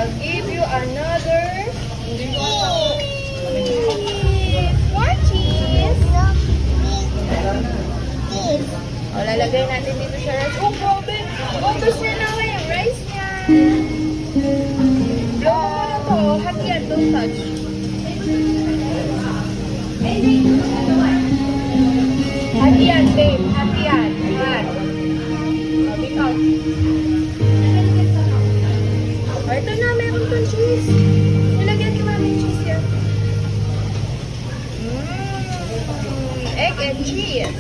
I'll give you another cheese. More cheese. O, lalagay natin dito sa rice. Oh, grabe. Ubus niya na yung rice niya. Blow mo muna to. Hati yan. Don't touch. Hati yan, babe. Hati yan. Hot. Bitaw. O, ito na. Meron tong cheese. Nilagyan ni mami yung cheese yan. Egg and cheese.